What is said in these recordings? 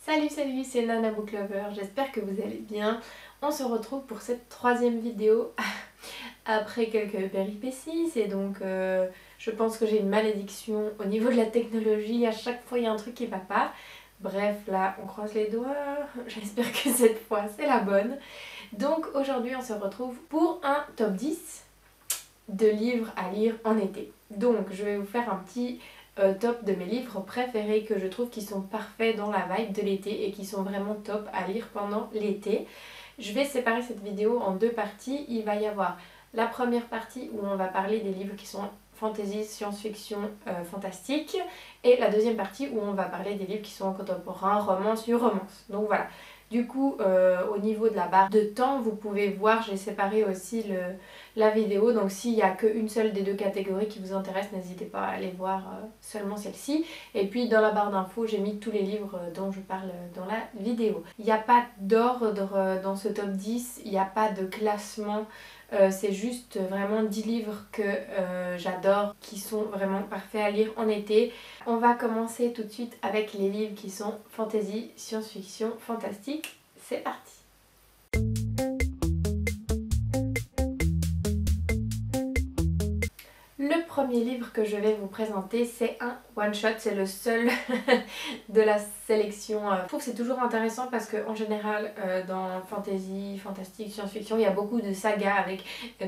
Salut, c'est Nana Book Lover, j'espère que vous allez bien. On se retrouve pour cette troisième vidéo après quelques péripéties. Et donc je pense que j'ai une malédiction au niveau de la technologie, à chaque fois il y a un truc qui va pas. Bref, là on croise les doigts, j'espère que cette fois c'est la bonne. Donc aujourd'hui on se retrouve pour un top 10 de livres à lire en été. Donc je vais vous faire un petit top de mes livres préférés que je trouve qui sont parfaits dans la vibe de l'été et qui sont vraiment top à lire pendant l'été. Je vais séparer cette vidéo en deux parties. Il va y avoir la première partie où on va parler des livres qui sont fantasy, science-fiction, fantastique, et la deuxième partie où on va parler des livres qui sont contemporains, romance, new romance. Donc voilà. Du coup, au niveau de la barre de temps, vous pouvez voir, j'ai séparé aussi la vidéo. Donc s'il n'y a qu'une seule des deux catégories qui vous intéresse, n'hésitez pas à aller voir seulement celle-ci. Et puis dans la barre d'infos, j'ai mis tous les livres dont je parle dans la vidéo. Il n'y a pas d'ordre dans ce top 10, il n'y a pas de classement. C'est juste vraiment 10 livres que j'adore, qui sont vraiment parfaits à lire en été. On va commencer tout de suite avec les livres qui sont fantasy, science-fiction, fantastique. C'est parti! Le premier livre que je vais vous présenter, c'est un one-shot, c'est le seul de la sélection. Je trouve que c'est toujours intéressant parce qu'en général, dans fantasy, fantastique, science-fiction, il y a beaucoup de sagas avec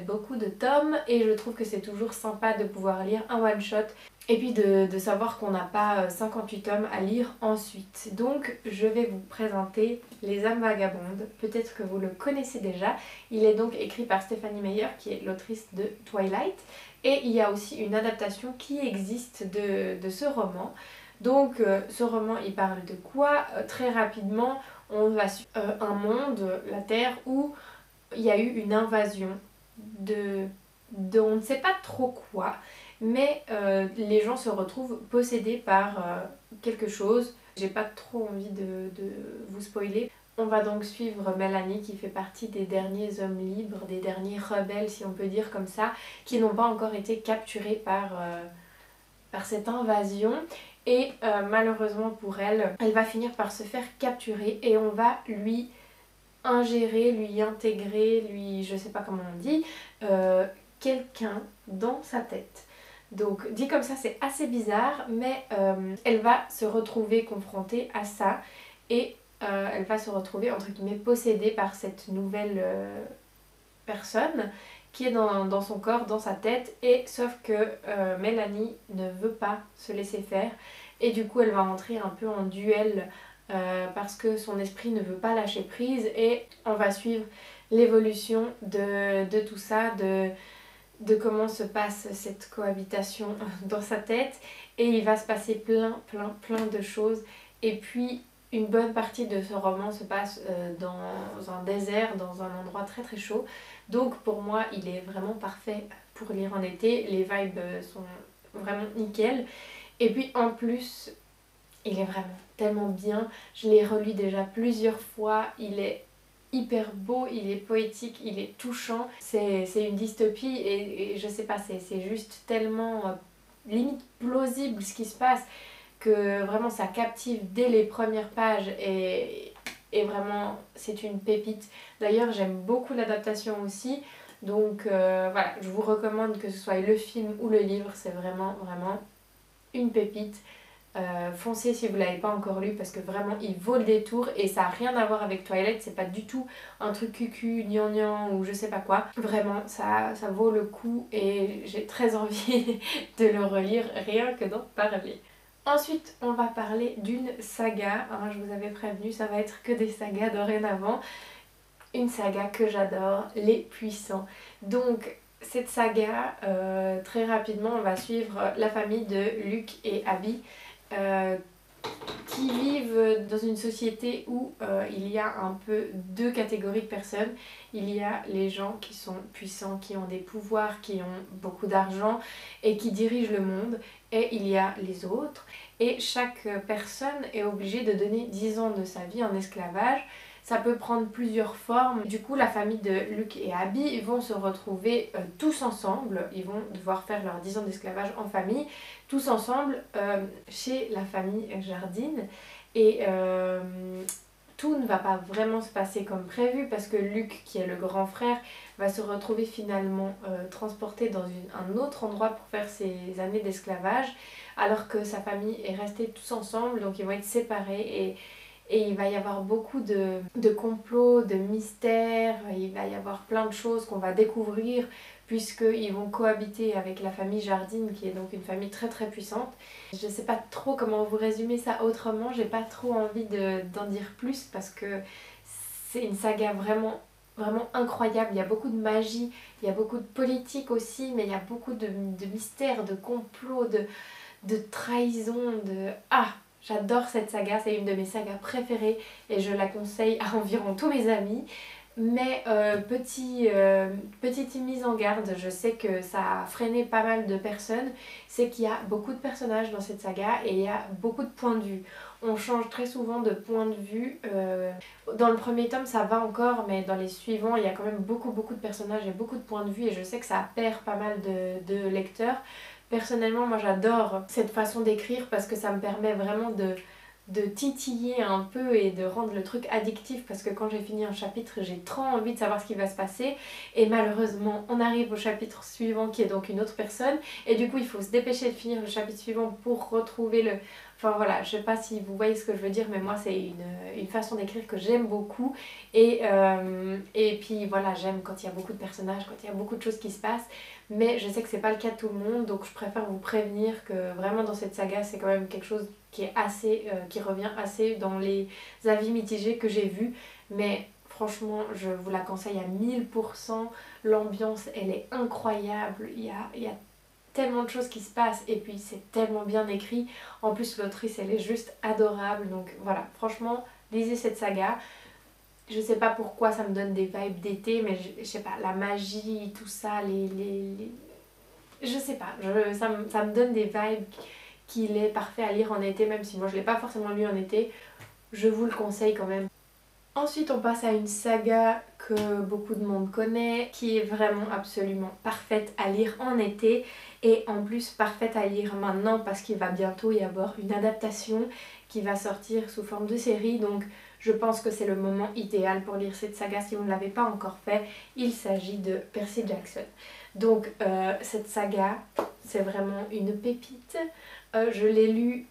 beaucoup de tomes et je trouve que c'est toujours sympa de pouvoir lire un one-shot et puis de savoir qu'on n'a pas 58 tomes à lire ensuite. Donc je vais vous présenter Les âmes vagabondes, peut-être que vous le connaissez déjà. Il est donc écrit par Stephanie Meyer qui est l'autrice de Twilight. Et il y a aussi une adaptation qui existe de ce roman. Donc ce roman il parle de quoi? Très rapidement on va sur un monde, la Terre, où il y a eu une invasion de on ne sait pas trop quoi. Mais les gens se retrouvent possédés par quelque chose. J'ai pas trop envie de vous spoiler. On va donc suivre Mélanie qui fait partie des derniers hommes libres, des derniers rebelles si on peut dire comme ça, qui n'ont pas encore été capturés par cette invasion. Et malheureusement pour elle, elle va finir par se faire capturer et on va lui ingérer, lui intégrer, je sais pas comment on dit, quelqu'un dans sa tête. Donc dit comme ça c'est assez bizarre, mais elle va se retrouver confrontée à ça et elle va se retrouver entre guillemets possédée par cette nouvelle personne qui est dans son corps, dans sa tête, et sauf que Mélanie ne veut pas se laisser faire et du coup elle va entrer un peu en duel parce que son esprit ne veut pas lâcher prise et on va suivre l'évolution de tout ça, de comment se passe cette cohabitation dans sa tête et il va se passer plein de choses et puis une bonne partie de ce roman se passe dans un désert, dans un endroit très chaud. Donc pour moi il est vraiment parfait pour lire en été, les vibes sont vraiment nickel et puis en plus il est vraiment tellement bien, je l'ai relu déjà plusieurs fois, il est hyper beau, il est poétique, il est touchant, c'est une dystopie et je sais pas, c'est juste tellement limite plausible ce qui se passe que vraiment ça captive dès les premières pages et vraiment c'est une pépite. D'ailleurs j'aime beaucoup l'adaptation aussi, donc voilà, je vous recommande que ce soit le film ou le livre, c'est vraiment une pépite. Foncez si vous l'avez pas encore lu parce que vraiment il vaut le détour et ça a rien à voir avec Twilight, c'est pas du tout un truc cucu, gnangnan ou je sais pas quoi. Vraiment ça vaut le coup et j'ai très envie de le relire rien que d'en parler. Ensuite on va parler d'une saga, hein, je vous avais prévenu ça va être que des sagas dorénavant. Une saga que j'adore, Les Puissants. Donc cette saga, très rapidement on va suivre la famille de Luke et Abby. Qui vivent dans une société où il y a un peu deux catégories de personnes. Il y a les gens qui sont puissants, qui ont des pouvoirs, qui ont beaucoup d'argent et qui dirigent le monde. Et il y a les autres. Et chaque personne est obligée de donner 10 ans de sa vie en esclavage. Ça peut prendre plusieurs formes. Du coup, la famille de Luke et Abby vont se retrouver tous ensemble. Ils vont devoir faire leurs 10 ans d'esclavage en famille, tous ensemble chez la famille Jardine. et tout ne va pas vraiment se passer comme prévu parce que Luke, qui est le grand frère, va se retrouver finalement transporté dans un autre endroit pour faire ses années d'esclavage, alors que sa famille est restée tous ensemble, donc ils vont être séparés et il va y avoir beaucoup de complots, de mystères, il va y avoir plein de choses qu'on va découvrir puisqu'ils vont cohabiter avec la famille Jardine qui est donc une famille très très puissante. Je sais pas trop comment vous résumer ça autrement, j'ai pas trop envie d'en dire plus parce que c'est une saga vraiment incroyable, il y a beaucoup de magie, il y a beaucoup de politique aussi, mais il y a beaucoup de mystères, de complots, de trahison, de... Ah, j'adore cette saga, c'est une de mes sagas préférées et je la conseille à environ tous mes amis. Mais petite mise en garde, je sais que ça a freiné pas mal de personnes, c'est qu'il y a beaucoup de personnages dans cette saga et il y a beaucoup de points de vue. On change très souvent de point de vue. Dans le premier tome ça va encore, mais dans les suivants il y a quand même beaucoup de personnages et beaucoup de points de vue et je sais que ça perd pas mal de lecteurs. Personnellement, moi j'adore cette façon d'écrire parce que ça me permet vraiment de titiller un peu et de rendre le truc addictif parce que quand j'ai fini un chapitre, j'ai trop envie de savoir ce qui va se passer et malheureusement, on arrive au chapitre suivant qui est donc une autre personne et du coup, il faut se dépêcher de finir le chapitre suivant pour retrouver le... Enfin voilà, je sais pas si vous voyez ce que je veux dire, mais moi c'est une façon d'écrire que j'aime beaucoup et puis voilà, j'aime quand il y a beaucoup de personnages, quand il y a beaucoup de choses qui se passent, mais je sais que c'est pas le cas de tout le monde, donc je préfère vous prévenir que vraiment dans cette saga c'est quand même quelque chose qui est assez, qui revient assez dans les avis mitigés que j'ai vus, mais franchement je vous la conseille à 1000%, l'ambiance elle est incroyable, il y a tellement de choses qui se passent et puis c'est tellement bien écrit, en plus l'autrice elle est juste adorable, donc voilà, franchement lisez cette saga. Je sais pas pourquoi ça me donne des vibes d'été, mais je sais pas, la magie, tout ça, je sais pas, ça me donne des vibes qu'il est parfait à lire en été, même si moi je l'ai pas forcément lu en été, je vous le conseille quand même. Ensuite on passe à une saga que beaucoup de monde connaît, qui est vraiment absolument parfaite à lire en été et en plus parfaite à lire maintenant parce qu'il va bientôt y avoir une adaptation qui va sortir sous forme de série, donc je pense que c'est le moment idéal pour lire cette saga si vous ne l'avez pas encore fait. Il s'agit de Percy Jackson. Donc cette saga c'est vraiment une pépite, je l'ai lu...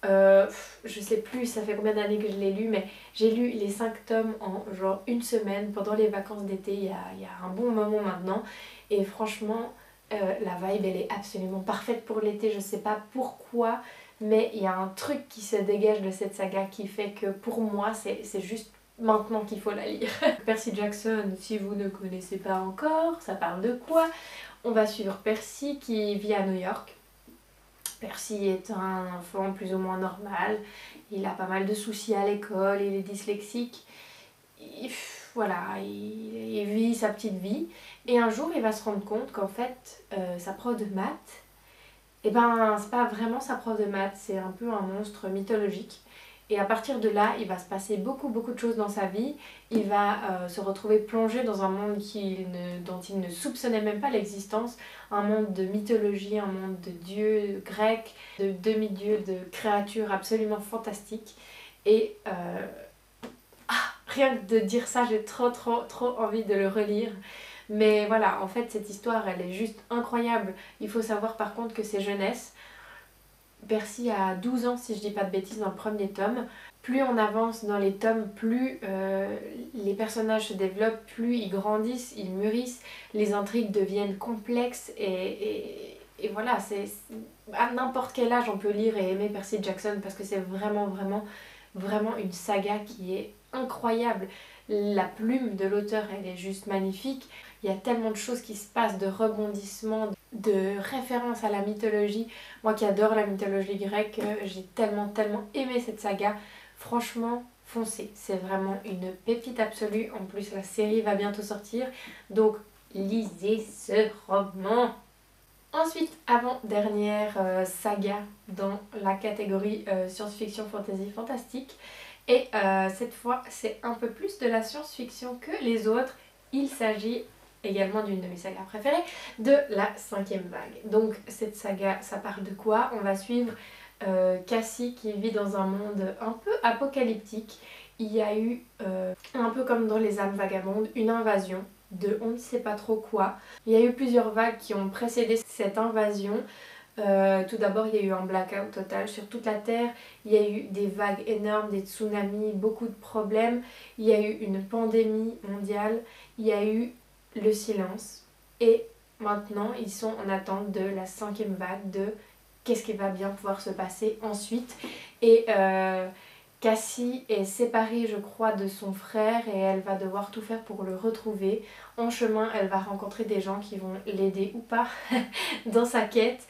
je sais plus ça fait combien d'années que je l'ai lu, mais j'ai lu les 5 tomes en genre une semaine pendant les vacances d'été il y a un bon moment maintenant et franchement la vibe elle est absolument parfaite pour l'été, je sais pas pourquoi mais il y a un truc qui se dégage de cette saga qui fait que pour moi c'est juste maintenant qu'il faut la lire. Percy Jackson, si vous ne connaissez pas encore, ça parle de quoi? On va suivre Percy qui vit à New York. Percy est un enfant plus ou moins normal, il a pas mal de soucis à l'école, il est dyslexique, voilà, il vit sa petite vie et un jour il va se rendre compte qu'en fait sa prof de maths, et ben c'est pas vraiment sa prof de maths, c'est un peu un monstre mythologique. Et à partir de là, il va se passer beaucoup de choses dans sa vie. Il va se retrouver plongé dans un monde dont il ne soupçonnait même pas l'existence. Un monde de mythologie, un monde de dieux grecs, de demi-dieux, de créatures absolument fantastiques. Et rien que de dire ça, j'ai trop envie de le relire. Mais voilà, en fait cette histoire elle est juste incroyable. Il faut savoir par contre que c'est jeunesse. Percy a 12 ans si je dis pas de bêtises dans le premier tome. Plus on avance dans les tomes, plus les personnages se développent, plus ils grandissent, ils mûrissent, les intrigues deviennent complexes et voilà, à n'importe quel âge on peut lire et aimer Percy Jackson parce que c'est vraiment une saga qui est incroyable. La plume de l'auteur elle est juste magnifique, il y a tellement de choses qui se passent, de rebondissements, de références à la mythologie. Moi qui adore la mythologie grecque, j'ai tellement aimé cette saga. Franchement, foncez, c'est vraiment une pépite absolue. En plus la série va bientôt sortir, donc lisez ce roman. Ensuite, avant-dernière saga dans la catégorie science-fiction, fantasy, fantastique. Et cette fois, c'est un peu plus de la science-fiction que les autres. Il s'agit également d'une de mes sagas préférées, de la 5e vague. Donc cette saga, ça parle de quoi? On va suivre Cassie qui vit dans un monde un peu apocalyptique. Il y a eu, un peu comme dans Les âmes vagabondes, une invasion de on ne sait pas trop quoi. Il y a eu plusieurs vagues qui ont précédé cette invasion. Tout d'abord, il y a eu un blackout total sur toute la Terre. Il y a eu des vagues énormes, des tsunamis, beaucoup de problèmes. Il y a eu une pandémie mondiale. Il y a eu le silence. Et maintenant, ils sont en attente de la 5e vague, de qu'est-ce qui va bien pouvoir se passer ensuite. Et Cassie est séparée, je crois, de son frère et elle va devoir tout faire pour le retrouver. En chemin, elle va rencontrer des gens qui vont l'aider ou pas dans sa quête.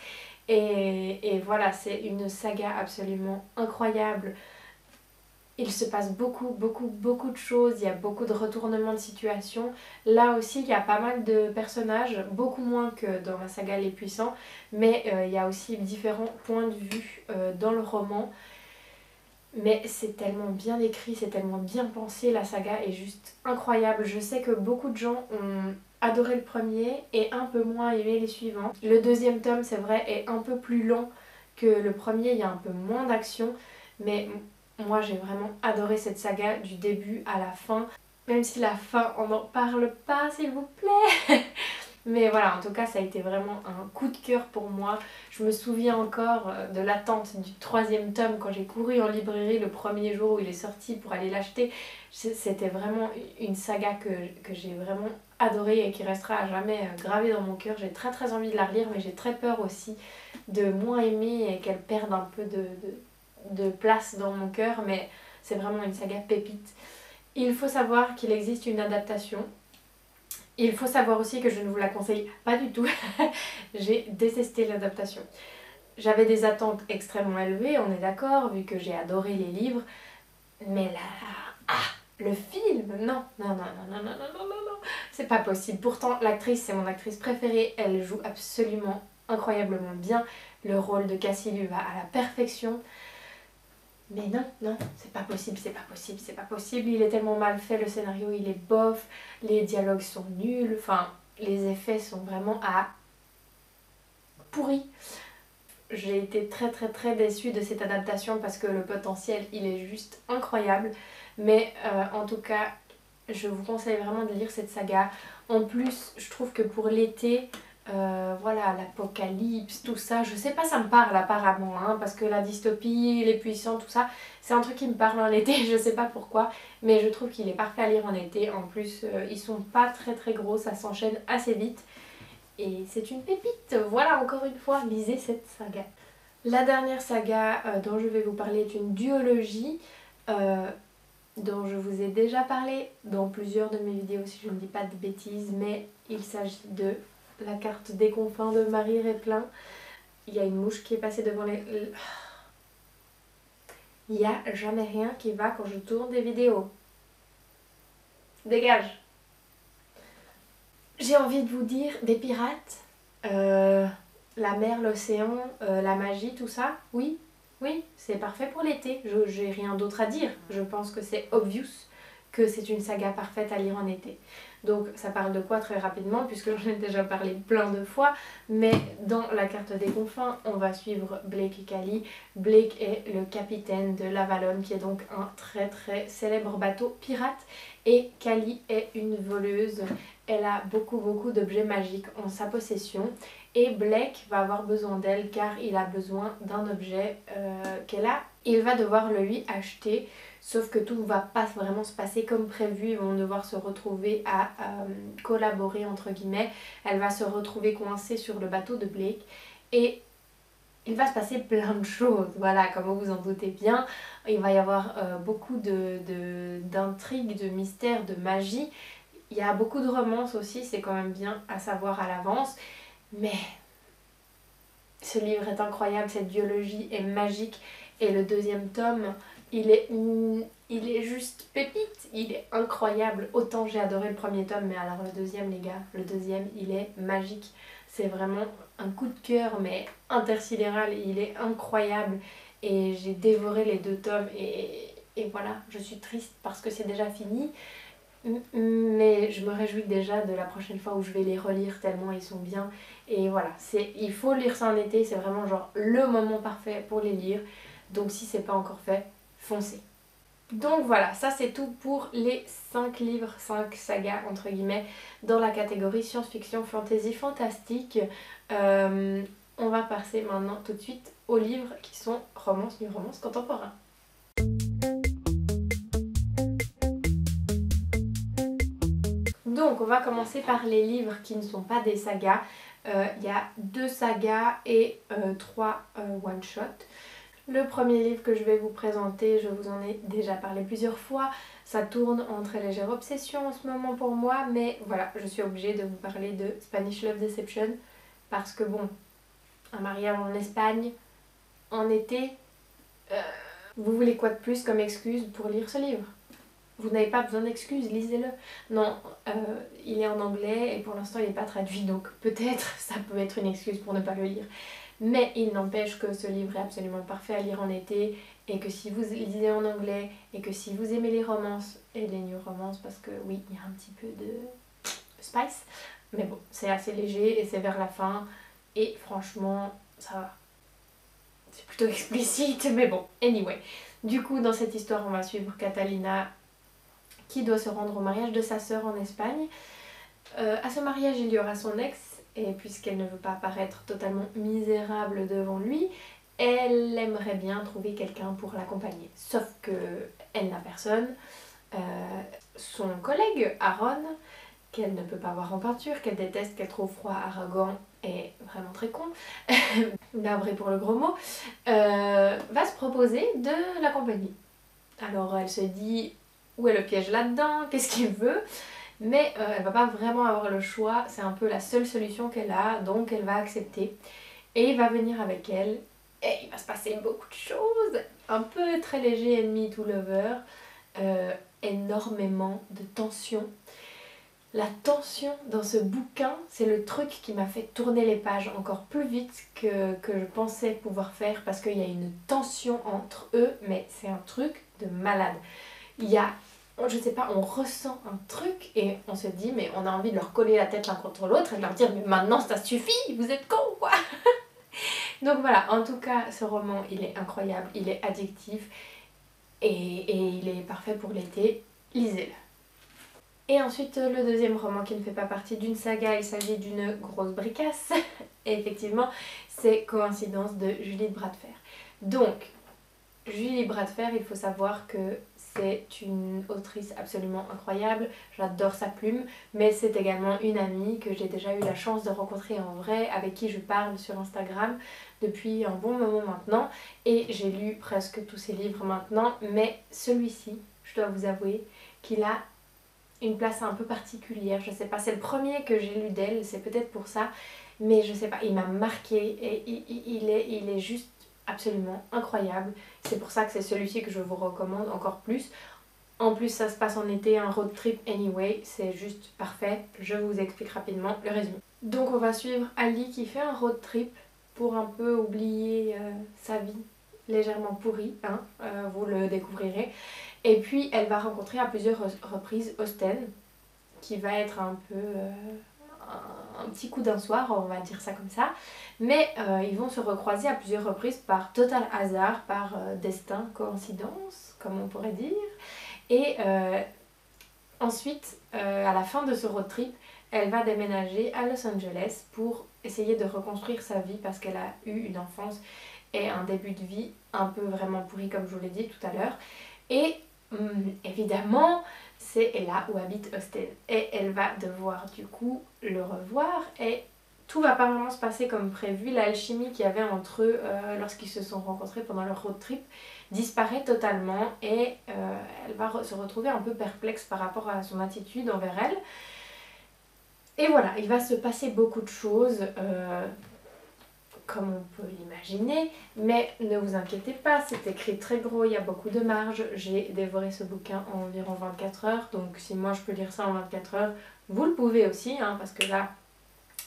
Et voilà, c'est une saga absolument incroyable. Il se passe beaucoup de choses, il y a beaucoup de retournements de situation. Là aussi, il y a pas mal de personnages, beaucoup moins que dans la saga Les Puissants, mais il y a aussi différents points de vue dans le roman. Mais c'est tellement bien écrit, c'est tellement bien pensé, la saga est juste incroyable. Je sais que beaucoup de gens ont adoré le premier et un peu moins aimé les suivants. Le 2e tome, c'est vrai, est un peu plus lent que le premier, il y a un peu moins d'action, mais moi j'ai vraiment adoré cette saga du début à la fin. Même si la fin, on n'en parle pas, s'il vous plaît. Mais voilà, en tout cas, ça a été vraiment un coup de cœur pour moi. Je me souviens encore de l'attente du 3e tome quand j'ai couru en librairie le premier jour où il est sorti pour aller l'acheter. C'était vraiment une saga que j'ai vraiment adorée et qui restera à jamais gravée dans mon cœur. J'ai très envie de la relire, mais j'ai très peur aussi de moins aimer et qu'elle perde un peu de place dans mon cœur. Mais c'est vraiment une saga pépite. Il faut savoir qu'il existe une adaptation. Il faut savoir aussi que je ne vous la conseille pas du tout. J'ai détesté l'adaptation. J'avais des attentes extrêmement élevées, on est d'accord, vu que j'ai adoré les livres. Mais là, le film, non, c'est pas possible. Pourtant, l'actrice, c'est mon actrice préférée, elle joue absolument incroyablement bien. Le rôle de Cassie lui va à la perfection. Mais non, c'est pas possible. Il est tellement mal fait, le scénario il est bof, les dialogues sont nuls, enfin, les effets sont vraiment pourris. J'ai été très déçue de cette adaptation parce que le potentiel il est juste incroyable. Mais en tout cas, je vous conseille vraiment de lire cette saga. En plus, je trouve que pour l'été, voilà, l'apocalypse, tout ça, je sais pas, ça me parle apparemment, hein, parce que la dystopie, les puissants, tout ça, c'est un truc qui me parle en été, je sais pas pourquoi, mais je trouve qu'il est parfait à lire en été. En plus, ils sont pas très gros, ça s'enchaîne assez vite, et c'est une pépite. Voilà, encore une fois, lisez cette saga. La dernière saga dont je vais vous parler est une duologie, dont je vous ai déjà parlé dans plusieurs de mes vidéos si je ne dis pas de bêtises, mais il s'agit de La carte des confins de Marie Réplin. Il y a une mouche qui est passée devant les... Il n'y a jamais rien qui va quand je tourne des vidéos. Dégage. J'ai envie de vous dire des pirates, la mer, l'océan, la magie, tout ça, oui, c'est parfait pour l'été. J'ai rien d'autre à dire. Je pense que c'est obvious que c'est une saga parfaite à lire en été. Donc ça parle de quoi très rapidement, puisque j'en ai déjà parlé plein de fois, mais dans La carte des confins, on va suivre Blake et Callie. Blake est le capitaine de l'Avalon, qui est donc un très célèbre bateau pirate, et Callie est une voleuse. Elle a beaucoup d'objets magiques en sa possession, et Blake va avoir besoin d'elle car il a besoin d'un objet qu'elle a. Il va devoir le lui acheter. Sauf que tout ne va pas vraiment se passer comme prévu, ils vont devoir se retrouver à collaborer entre guillemets. Elle va se retrouver coincée sur le bateau de Blake et il va se passer plein de choses, voilà, comme vous vous en doutez bien. Il va y avoir beaucoup d'intrigues, de mystères, de magie. Il y a beaucoup de romance aussi, c'est quand même bien à savoir à l'avance. Mais ce livre est incroyable, cette duologie est magique et le 2e tome... Il est juste pépite, il est incroyable. Autant j'ai adoré le 1er tome, mais alors le 2e les gars, le 2e il est magique. C'est vraiment un coup de cœur, mais intersidéral, il est incroyable. Et j'ai dévoré les 2 tomes et voilà, je suis triste parce que c'est déjà fini. Mais je me réjouis déjà de la prochaine fois où je vais les relire tellement ils sont bien. Et voilà, il faut lire ça en été, c'est vraiment genre le moment parfait pour les lire. Donc si c'est pas encore fait, foncez. Donc voilà, ça c'est tout pour les 5 livres, 5 sagas entre guillemets dans la catégorie science-fiction, fantasy, fantastique. On va passer maintenant tout de suite aux livres qui sont romance, new romance, contemporain. Donc on va commencer par les livres qui ne sont pas des sagas. Il y a 2 sagas et 3 one-shot. Le premier livre que je vais vous présenter, je vous en ai déjà parlé plusieurs fois. Ça tourne entre légère obsession en ce moment pour moi, mais voilà, je suis obligée de vous parler de Spanish Love Deception parce que bon, un mariage en Espagne, en été, vous voulez quoi de plus comme excuse pour lire ce livre? Vous n'avez pas besoin d'excuses, lisez-le. Non, il est en anglais et pour l'instant il n'est pas traduit, donc peut-être ça peut être une excuse pour ne pas le lire. Mais il n'empêche que ce livre est absolument parfait à lire en été et que si vous lisez en anglais et que si vous aimez les romances et les new romances, parce que oui, il y a un petit peu de spice, mais bon, c'est assez léger et c'est vers la fin et franchement, ça va. C'est plutôt explicite, mais bon, anyway. Du coup, dans cette histoire, on va suivre Catalina qui doit se rendre au mariage de sa sœur en Espagne. À ce mariage, il y aura son ex, et puisqu'elle ne veut pas paraître totalement misérable devant lui, elle aimerait bien trouver quelqu'un pour l'accompagner. Sauf que elle n'a personne. Son collègue, Aaron, qu'elle ne peut pas voir en peinture, qu'elle déteste, qu'elle trouve froid, arrogant et vraiment très con, navré pour le gros mot, va se proposer de l'accompagner. Alors elle se dit où est le piège là-dedans, qu'est-ce qu'il veut, mais elle va pas vraiment avoir le choix, c'est un peu la seule solution qu'elle a, donc elle va accepter et il va venir avec elle et il va se passer beaucoup de choses, un peu très léger ennemi to lover, énormément de tension. La tension dans ce bouquin, c'est le truc qui m'a fait tourner les pages encore plus vite que je pensais pouvoir faire parce qu'il y a une tension entre eux, mais c'est un truc de malade. Il y a, je sais pas, on ressent un truc et on se dit mais on a envie de leur coller la tête l'un contre l'autre et de leur dire mais maintenant ça suffit, vous êtes cons quoi. Donc voilà, en tout cas ce roman il est incroyable, il est addictif et il est parfait pour l'été, lisez-le. Et ensuite le deuxième roman qui ne fait pas partie d'une saga, il s'agit d'une grosse bricasse et effectivement c'est Coïncidence de Julie de Bras de Fer. Donc Julie Bras de Fer, il faut savoir que c'est une autrice absolument incroyable, j'adore sa plume, mais c'est également une amie que j'ai déjà eu la chance de rencontrer en vrai, avec qui je parle sur Instagram depuis un bon moment maintenant, et j'ai lu presque tous ses livres maintenant, mais celui-ci, je dois vous avouer qu'il a une place un peu particulière, je sais pas, c'est le premier que j'ai lu d'elle, c'est peut-être pour ça, mais je sais pas, il m'a marqué et il est juste absolument incroyable. C'est pour ça que c'est celui-ci que je vous recommande encore plus. En plus ça se passe en été, un road trip anyway, c'est juste parfait. Je vous explique rapidement le résumé. Donc on va suivre Ali qui fait un road trip pour un peu oublier sa vie légèrement pourrie, hein, vous le découvrirez. Et puis elle va rencontrer à plusieurs reprises Austen, qui va être un peu un petit coup d'un soir, on va dire ça comme ça. Mais ils vont se recroiser à plusieurs reprises par total hasard, par destin, coïncidence, comme on pourrait dire. Et ensuite, à la fin de ce road trip, elle va déménager à Los Angeles pour essayer de reconstruire sa vie parce qu'elle a eu une enfance et un début de vie un peu vraiment pourri comme je vous l'ai dit tout à l'heure. Et évidemment, c'est là où habite Austen. Et elle va devoir du coup le revoir et tout va pas vraiment se passer comme prévu. L'alchimie qu'il y avait entre eux lorsqu'ils se sont rencontrés pendant leur road trip disparaît totalement et elle va se retrouver un peu perplexe par rapport à son attitude envers elle. Et voilà, il va se passer beaucoup de choses comme on peut l'imaginer, mais ne vous inquiétez pas, c'est écrit très gros, il y a beaucoup de marge. J'ai dévoré ce bouquin en environ 24 heures, donc si moi je peux lire ça en 24 heures, vous le pouvez aussi, hein, parce que là,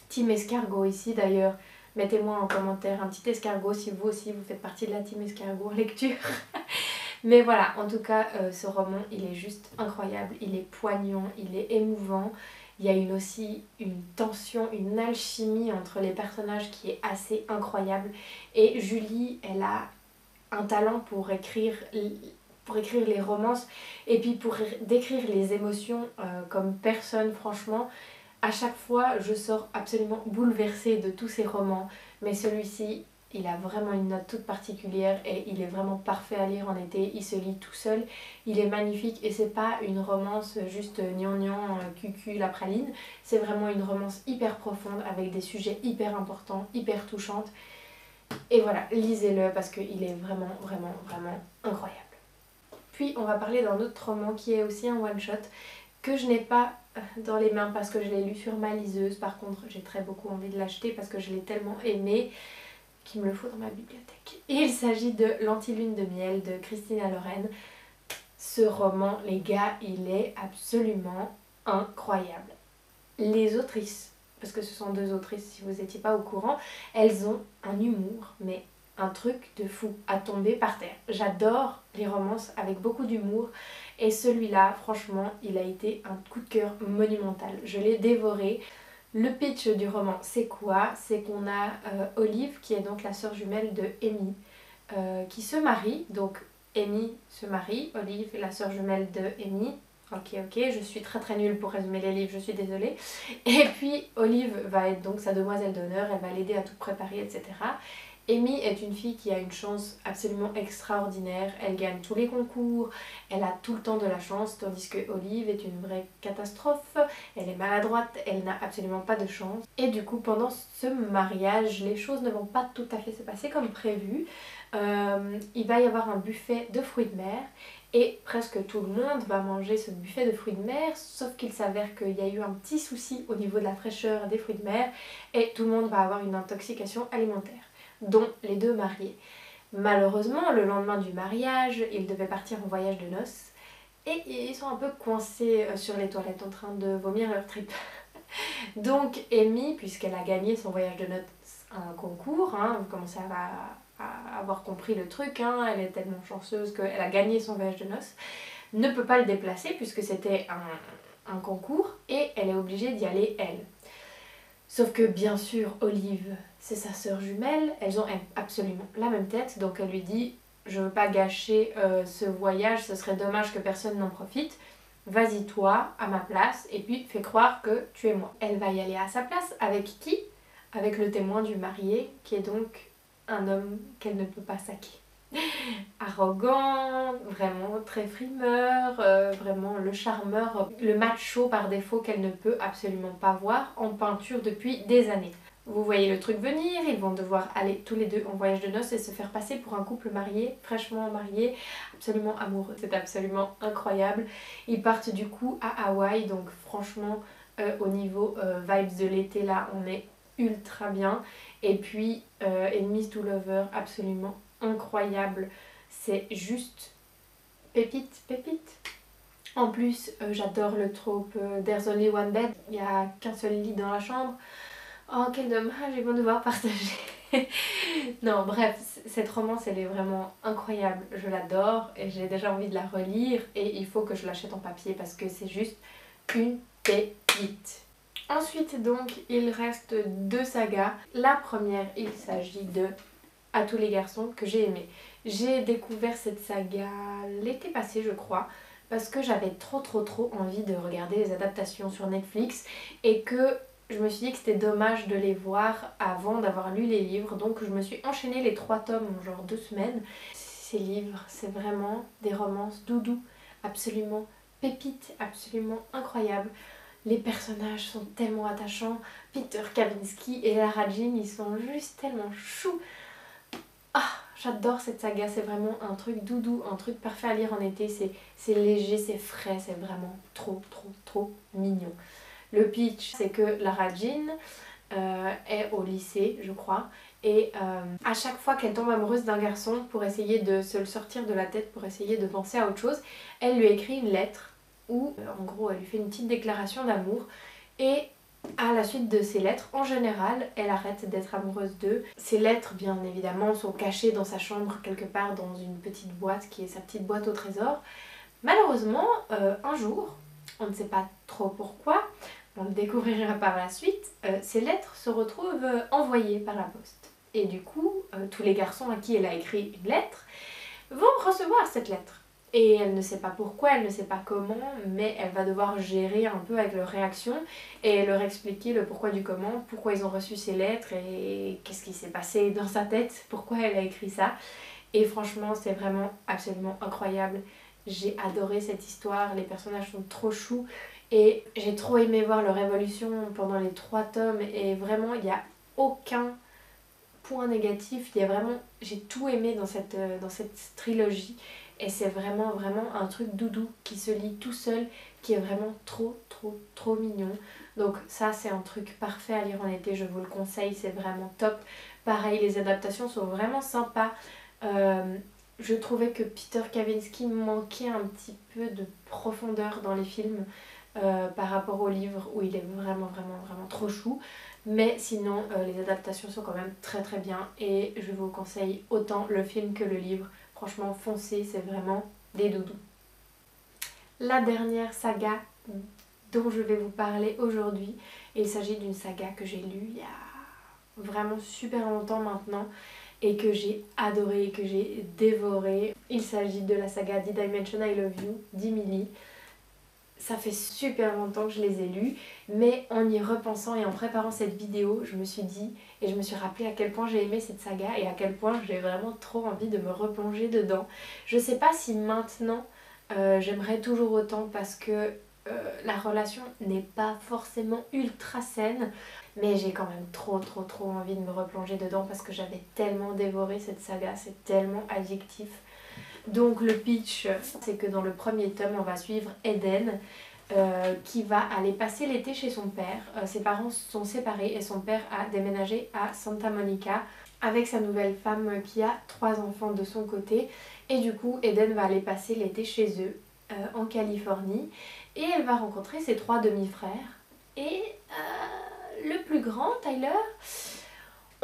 team escargot ici d'ailleurs, mettez-moi en commentaire un petit escargot si vous aussi vous faites partie de la team escargot en lecture. Mais voilà, en tout cas, ce roman, il est juste incroyable, il est poignant, il est émouvant. Il y a aussi une tension, une alchimie entre les personnages qui est assez incroyable. Et Julie, elle a un talent pour écrire les romances et puis pour décrire les émotions comme personne, franchement. À chaque fois, je sors absolument bouleversée de tous ces romans, mais celui-ci, il a vraiment une note toute particulière et il est vraiment parfait à lire en été. Il se lit tout seul, il est magnifique et c'est pas une romance juste gnangnan, cucu, la praline. C'est vraiment une romance hyper profonde avec des sujets hyper importants, hyper touchantes. Et voilà, lisez-le parce qu'il est vraiment, vraiment, vraiment incroyable. Puis on va parler d'un autre roman qui est aussi un one-shot que je n'ai pas dans les mains parce que je l'ai lu sur ma liseuse. Par contre, j'ai très beaucoup envie de l'acheter parce que je l'ai tellement aimé qu'il me le faut dans ma bibliothèque. Et il s'agit de L'Antilune de miel de Christina Loren. Ce roman, les gars, il est absolument incroyable. Les autrices, parce que ce sont deux autrices si vous n'étiez pas au courant, elles ont un humour, mais un truc de fou, à tomber par terre. J'adore les romances avec beaucoup d'humour et celui-là, franchement, il a été un coup de cœur monumental. Je l'ai dévoré. Le pitch du roman, c'est quoi? C'est qu'on a Olive, qui est donc la sœur jumelle de Amy, qui se marie. Donc Amy se marie, Olive est la sœur jumelle de Amy. Ok, je suis très très nulle pour résumer les livres, je suis désolée. Et puis Olive va être donc sa demoiselle d'honneur, elle va l'aider à tout préparer, etc. Amy est une fille qui a une chance absolument extraordinaire, elle gagne tous les concours, elle a tout le temps de la chance, tandis que Olive est une vraie catastrophe, elle est maladroite, elle n'a absolument pas de chance. Et du coup, pendant ce mariage, les choses ne vont pas tout à fait se passer comme prévu. Il va y avoir un buffet de fruits de mer et presque tout le monde va manger ce buffet de fruits de mer, sauf qu'il s'avère qu'il y a eu un petit souci au niveau de la fraîcheur des fruits de mer et tout le monde va avoir une intoxication alimentaire, dont les deux mariés. Malheureusement, le lendemain du mariage, ils devaient partir en voyage de noces et ils sont un peu coincés sur les toilettes en train de vomir leur trip. Donc Amy, puisqu'elle a gagné son voyage de noces à un concours, vous commencez à avoir compris le truc, elle est tellement chanceuse qu'elle a gagné son voyage de noces, ne peut pas le déplacer puisque c'était un concours et elle est obligée d'y aller elle. Sauf que bien sûr, Olive, c'est sa sœur jumelle, elles ont absolument la même tête, donc elle lui dit « Je veux pas gâcher ce voyage, ce serait dommage que personne n'en profite, vas-y toi, à ma place, et puis fais croire que tu es moi. » Elle va y aller à sa place, avec qui? Avec le témoin du marié, qui est donc un homme qu'elle ne peut pas saquer. Arrogant, vraiment très frimeur, vraiment le charmeur, le macho par défaut qu'elle ne peut absolument pas voir en peinture depuis des années. Vous voyez le truc venir, ils vont devoir aller tous les deux en voyage de noces et se faire passer pour un couple marié, fraîchement marié, absolument amoureux. C'est absolument incroyable. Ils partent du coup à Hawaï, donc franchement au niveau vibes de l'été là, on est ultra bien. Et puis Enemies to Lover, absolument incroyable, c'est juste pépite, pépite. En plus, j'adore le trope There's only one bed, il n'y a qu'un seul lit dans la chambre. Oh, quel dommage, ils vont devoir partager. Non, bref, cette romance, elle est vraiment incroyable. Je l'adore et j'ai déjà envie de la relire et il faut que je l'achète en papier parce que c'est juste une pépite. Ensuite donc, il reste deux sagas. La première, il s'agit de À tous les garçons que j'ai aimé. J'ai découvert cette saga l'été passé je crois parce que j'avais trop envie de regarder les adaptations sur Netflix et que je me suis dit que c'était dommage de les voir avant d'avoir lu les livres, donc je me suis enchaîné les 3 tomes en genre 2 semaines. Ces livres, c'est vraiment des romances doudou, absolument pépites, absolument incroyables. Les personnages sont tellement attachants, Peter Kavinsky et Lara Jean, ils sont juste tellement choux. Ah, j'adore cette saga, c'est vraiment un truc doudou, un truc parfait à lire en été, c'est léger, c'est frais, c'est vraiment trop mignon. Le pitch, c'est que Lara Jean est au lycée, je crois, et à chaque fois qu'elle tombe amoureuse d'un garçon, pour essayer de se le sortir de la tête, pour essayer de penser à autre chose, elle lui écrit une lettre où, en gros, elle lui fait une petite déclaration d'amour, et À la suite de ces lettres, en général, elle arrête d'être amoureuse d'eux. Ces lettres, bien évidemment, sont cachées dans sa chambre quelque part dans une petite boîte qui est sa petite boîte au trésor. Malheureusement, un jour, on ne sait pas trop pourquoi, on le découvrira par la suite, ces lettres se retrouvent envoyées par la poste. Et du coup, tous les garçons à qui elle a écrit une lettre vont recevoir cette lettre. Et elle ne sait pas pourquoi, elle ne sait pas comment, mais elle va devoir gérer un peu avec leurs réactions et leur expliquer le pourquoi du comment, pourquoi ils ont reçu ces lettres et qu'est-ce qui s'est passé dans sa tête, pourquoi elle a écrit ça. Et franchement, c'est vraiment absolument incroyable. J'ai adoré cette histoire, les personnages sont trop choux et j'ai trop aimé voir leur évolution pendant les 3 tomes et vraiment, il n'y a aucun point négatif, il y a vraiment, j'ai tout aimé dans cette trilogie et c'est vraiment un truc doudou qui se lit tout seul, qui est vraiment trop mignon. Donc ça c'est un truc parfait à lire en été, je vous le conseille, c'est vraiment top. Pareil, les adaptations sont vraiment sympas. Je trouvais que Peter Kavinsky manquait un petit peu de profondeur dans les films par rapport au livre où il est vraiment trop chou. Mais sinon, les adaptations sont quand même très bien et je vous conseille autant le film que le livre. Franchement, foncez, c'est vraiment des doudous. La dernière saga dont je vais vous parler aujourd'hui, il s'agit d'une saga que j'ai lue il y a vraiment super longtemps maintenant et que j'ai adoré et que j'ai dévoré. Il s'agit de la saga D-Dimension I Love You d'Emily. Ça fait super longtemps que je les ai lus, mais en y repensant et en préparant cette vidéo, je me suis dit et je me suis rappelé à quel point j'ai aimé cette saga et à quel point j'ai vraiment trop envie de me replonger dedans. Je sais pas si maintenant j'aimerais toujours autant parce que la relation n'est pas forcément ultra saine, mais j'ai quand même trop envie de me replonger dedans parce que j'avais tellement dévoré cette saga, c'est tellement addictif. Donc le pitch, c'est que dans le premier tome, on va suivre Eden qui va aller passer l'été chez son père. Ses parents sont séparés et son père a déménagé à Santa Monica avec sa nouvelle femme qui a 3 enfants de son côté. Et du coup, Eden va aller passer l'été chez eux en Californie et elle va rencontrer ses 3 demi-frères. Et le plus grand, Tyler,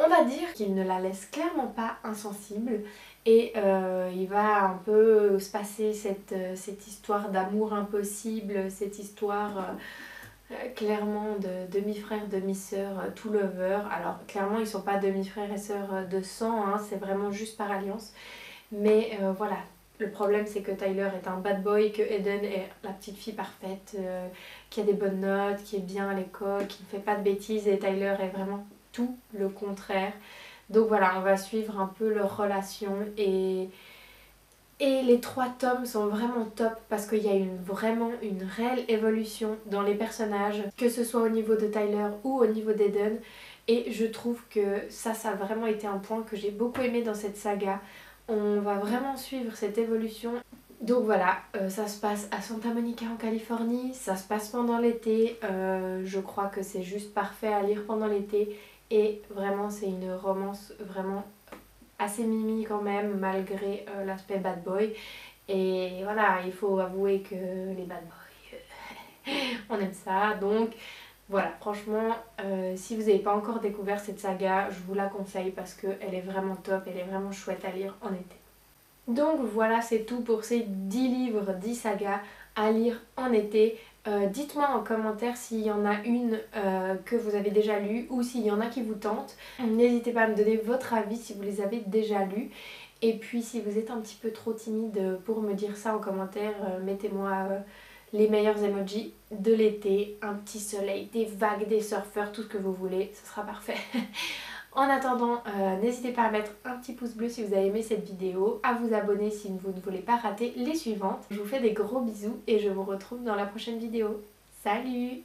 on va dire qu'il ne la laisse clairement pas insensible et il va un peu se passer cette histoire d'amour impossible, cette histoire clairement de demi-frère, demi-sœur, tout lover. Alors clairement ils sont pas demi-frères et sœurs de sang, hein, c'est vraiment juste par alliance. Mais voilà, le problème c'est que Tyler est un bad boy, que Eden est la petite fille parfaite, qui a des bonnes notes, qui est bien à l'école, qui ne fait pas de bêtises et Tyler est vraiment tout le contraire. Donc voilà, on va suivre un peu leur relation et les 3 tomes sont vraiment top parce qu'il y a vraiment une réelle évolution dans les personnages, que ce soit au niveau de Tyler ou au niveau d'Eden. Et je trouve que ça a vraiment été un point que j'ai beaucoup aimé dans cette saga. On va vraiment suivre cette évolution. Donc voilà, ça se passe à Santa Monica en Californie, ça se passe pendant l'été, je crois que c'est juste parfait à lire pendant l'été et vraiment c'est une romance vraiment assez mimi quand même malgré l'aspect bad boy et voilà, il faut avouer que les bad boys, on aime ça donc voilà, franchement si vous n'avez pas encore découvert cette saga, je vous la conseille parce qu'elle est vraiment top, elle est vraiment chouette à lire en été. Donc voilà, c'est tout pour ces 10 livres, 10 sagas à lire en été. Dites-moi en commentaire s'il y en a une que vous avez déjà lue ou s'il y en a qui vous tentent. N'hésitez pas à me donner votre avis si vous les avez déjà lus. Et puis si vous êtes un petit peu trop timide pour me dire ça en commentaire, mettez-moi les meilleurs emojis de l'été, un petit soleil, des vagues, des surfeurs, tout ce que vous voulez, ce sera parfait. En attendant, n'hésitez pas à mettre un petit pouce bleu si vous avez aimé cette vidéo, à vous abonner si vous ne voulez pas rater les suivantes. Je vous fais des gros bisous et je vous retrouve dans la prochaine vidéo. Salut!